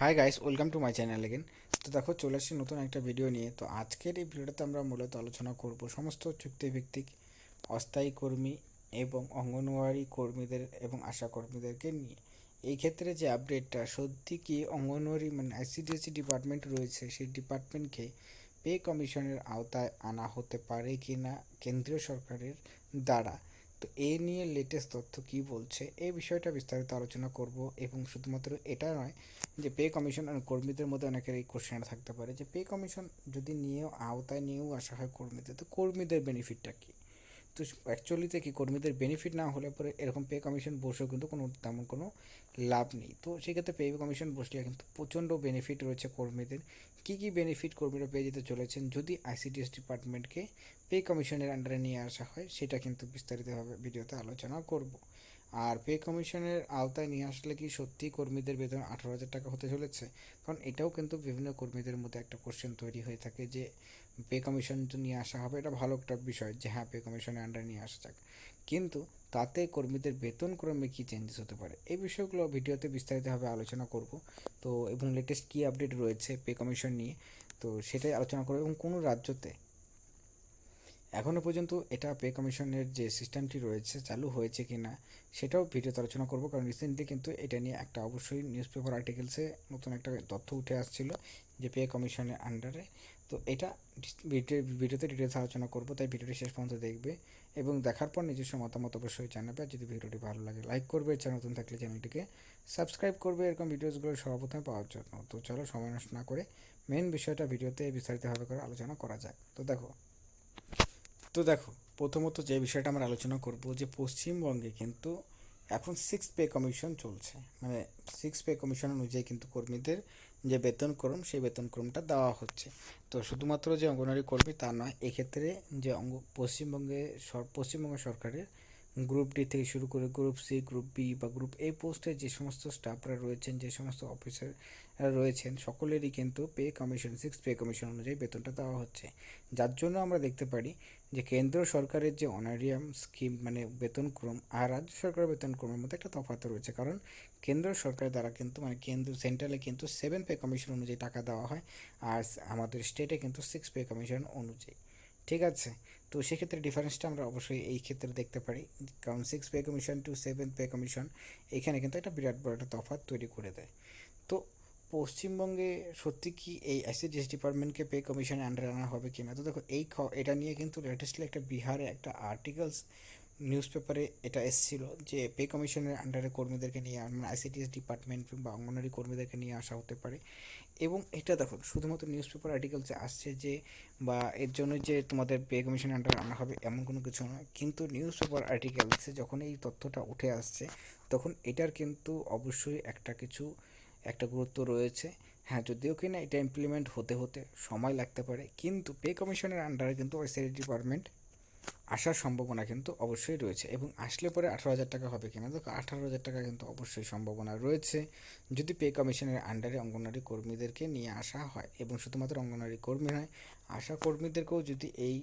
Hi guys, welcome to my channel again. তো দেখো, চলে আসছি নতুন একটা ভিডিও নিয়ে। তো আজকের এই ভিডিওটাতে আমরা মূলত আলোচনা করব সমস্ত চুক্তিভিত্তিক অস্থায়ী কর্মী এবং অঙ্গনওয়াড়ি কর্মীদের এবং আশা কর্মীদেরকে নিয়ে। এই ক্ষেত্রে যে আপডেটটা, সত্যি কি অঙ্গনওয়াড়ি মানে আইসিডিএসি ডিপার্টমেন্ট রয়েছে, সেই ডিপার্টমেন্টকে পে কমিশনের আওতায় আনা হতে পারে কি না কেন্দ্রীয় সরকারের দ্বারা। তো এ নিয়ে লেটেস্ট তথ্য কী বলছে, এই বিষয়টা বিস্তারিত আলোচনা করব। এবং শুধুমাত্র এটা নয় যে পে কমিশন আর কর্মীদের মধ্যে অনেকের এই কোশ্চেন থাকতে পারে যে পে কমিশন যদি নিয়েও আওতায় নিয়েও আসা হয় কর্মীদের, তো কর্মীদের বেনিফিটটা কী। তো অ্যাকচুয়ালিতে কি কর্মীদের বেনিফিট না হলে পরে এরকম পে কমিশন বসেও কিন্তু কোনো তেমন কোনো লাভ নেই। তো সেক্ষেত্রে পে কমিশন বসলে কিন্তু প্রচণ্ড বেনিফিট রয়েছে কর্মীদের। কী কী বেনিফিট কর্মীরা পেয়ে যেতে চলেছেন যদি আইসিডিএস ডিপার্টমেন্টকে পে কমিশনের আন্ডারে নিয়ে আসা হয়, সেটা কিন্তু বিস্তারিতভাবে ভিডিওতে আলোচনা করব। আর পে কমিশনের আওতায় নিয়ে আসলে কি সত্যিই কর্মীদের বেতন 18,000 টাকা হতে চলেছে? কারণ এটাও কিন্তু বিভিন্ন কর্মীদের মধ্যে একটা কোশ্চেন তৈরি হয়ে থাকে যে পে কমিশন তো নিয়ে আসা হবে, এটা ভালো একটা বিষয় যে হ্যাঁ পে কমিশনের আন্ডারে নিয়ে আসা যাক, কিন্তু তাতে কর্মীদের বেতন ক্রমে কী চেঞ্জেস হতে পারে, এই বিষয়গুলো ভিডিওতে বিস্তারিতভাবে আলোচনা করব। তো এবং লেটেস্ট কী আপডেট রয়েছে পে কমিশন নিয়ে, তো সেটাই আলোচনা করব। এবং কোনো রাজ্যতে এখনও পর্যন্ত এটা পে কমিশনের যে সিস্টেমটি রয়েছে চালু হয়েছে কি না, সেটাও ভিডিওতে আলোচনা করব। কারণ রিসেন্টলি কিন্তু এটা নিয়ে একটা অবশ্যই নিউজ পেপার আর্টিকেলসে নতুন একটা তথ্য উঠে আসছিল যে পে কমিশনের আন্ডারে। তো এটা ভিডিওতে ডিটেলস আলোচনা করব, তাই ভিডিওটি শেষ পর্যন্ত দেখবে এবং দেখার পর নিজস্ব মতামত অবশ্যই জানাবে। আর যদি ভিডিওটি ভালো লাগে লাইক করবে, চ্যানেল নতুন থাকলে চ্যানেলটিকে সাবস্ক্রাইব করবে এরকম ভিডিওসগুলো সর্বপ্রথমে পাওয়ার জন্য। তো চলো সময় নষ্ট না করে মেন বিষয়টা ভিডিওতে বিস্তারিতভাবে করে আলোচনা করা যাক। তো দেখো, প্রথমত যে বিষয়টা আমরা আলোচনা করব যে পশ্চিমবঙ্গে কিন্তু এখন সিক্স পে কমিশন চলছে। মানে সিক্স পে কমিশন অনুযায়ী কিন্তু কর্মীদের যে বেতনক্রম, সেই বেতনক্রমটা দেওয়া হচ্ছে। তো শুধুমাত্র যে অঙ্গনওয়াড়ি কর্মী তা নয়, এক্ষেত্রে যে পশ্চিমবঙ্গ সরকারের গ্রুপ ডি থেকে শুরু করে গ্রুপ সি, গ্রুপ বি বা গ্রুপ এ পোস্টে যে সমস্ত স্টাফরা রয়েছেন, যে সমস্ত অফিসার রয়েছেন, সকলেরই কিন্তু pay commission six pay commission অনুযায়ী বেতনটা দেওয়া হচ্ছে। যার জন্য আমরা দেখতে পারি যে কেন্দ্র সরকারের যে অনারিয়াম স্কিম মানে বেতনক্রম আর রাজ্য সরকারের বেতনক্রমের মধ্যে একটা তফাৎ রয়েছে। কারণ কেন্দ্র সরকার দ্বারা কিন্তু মানে কেন্দ্র সেন্ট্রালে কিন্তু সেভেন পে কমিশন অনুযায়ী টাকা দেওয়া হয়, আর আমাদের স্টেটে কিন্তু সিক্স পে কমিশন অনুযায়ী। ঠিক আছে, তো সেক্ষেত্রে ডিফারেন্সটা আমরা অবশ্যই এই ক্ষেত্রে দেখতে পারি। কারণ six pay commission to seven pay commission এখানে কিন্তু একটা বিরাট বড় একটা তফাৎ তৈরি করে দেয়। তো পশ্চিমবঙ্গে সত্যি কি এই আইসিডিএস ডিপার্টমেন্টকে পে কমিশনের আন্ডারে আনা হবে কি না? তো দেখো, এটা নিয়ে কিন্তু লেটেস্টলি একটা বিহারে একটা আর্টিকেলস নিউজ পেপারে এটা এসেছিল যে পে কমিশনের আন্ডারে কর্মীদেরকে নিয়ে মানে আইসিডিএস ডিপার্টমেন্ট বা অঙ্গনওয়াড়ি কর্মীদেরকে নিয়ে আসা হতে পারে। এবং এটা দেখো শুধুমাত্র নিউজ পেপার আর্টিকেলসে আসছে যে বা এর জন্য যে তোমাদের পে কমিশনের আন্ডারে আনা হবে এমন কোনো কিছু নয়। কিন্তু নিউজ পেপার আর্টিকেলসে যখন এই তথ্যটা উঠে আসছে, তখন এটার কিন্তু অবশ্যই একটা গুরুত্ব রয়েছে। হ্যাঁ, যদিও কিনা এটা ইমপ্লিমেন্ট হতে হতে সময় লাগতে পারে, কিন্তু পে কমিশনের আন্ডারে কিন্তু ওয়েস্টারি ডিপার্টমেন্ট আসার সম্ভাবনা কিন্তু অবশ্যই রয়েছে। এবং আসলে পরে 18,000 টাকা হবে কিনা, দেখো 18,000 টাকা কিন্তু অবশ্যই সম্ভাবনা রয়েছে যদি পে কমিশনের আন্ডারে অঙ্গনওয়াড়ি কর্মীদেরকে নিয়ে আসা হয়। এবং শুধুমাত্র অঙ্গনওয়াড়ি কর্মী নয়, আশা কর্মীদেরকেও যদি এই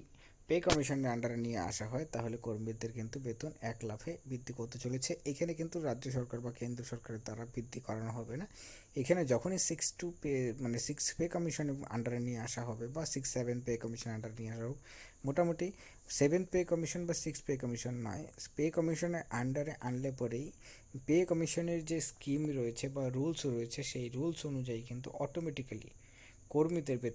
পে কমিশনের আন্ডারে নিয়ে আসা হয়, তাহলে কর্মীদের কিন্তু বেতন এক লাফে বৃদ্ধি করতে চলেছে। এখানে কিন্তু রাজ্য সরকার বা কেন্দ্র সরকারের দ্বারা বৃদ্ধি করানো হবে না। এখানে যখনই সিক্স পে কমিশনের আন্ডারে নিয়ে আসা হবে বা সেভেন পে কমিশনের আন্ডারে নিয়ে আসা হোক, মোটামুটি সেভেন পে কমিশন বা সিক্স পে কমিশন নয়, পে কমিশনের আন্ডারে আনলে পরেই পে কমিশনের যে স্কিম রয়েছে বা রুলস রয়েছে, সেই রুলস অনুযায়ী কিন্তু অটোমেটিক্যালি কর্মীদের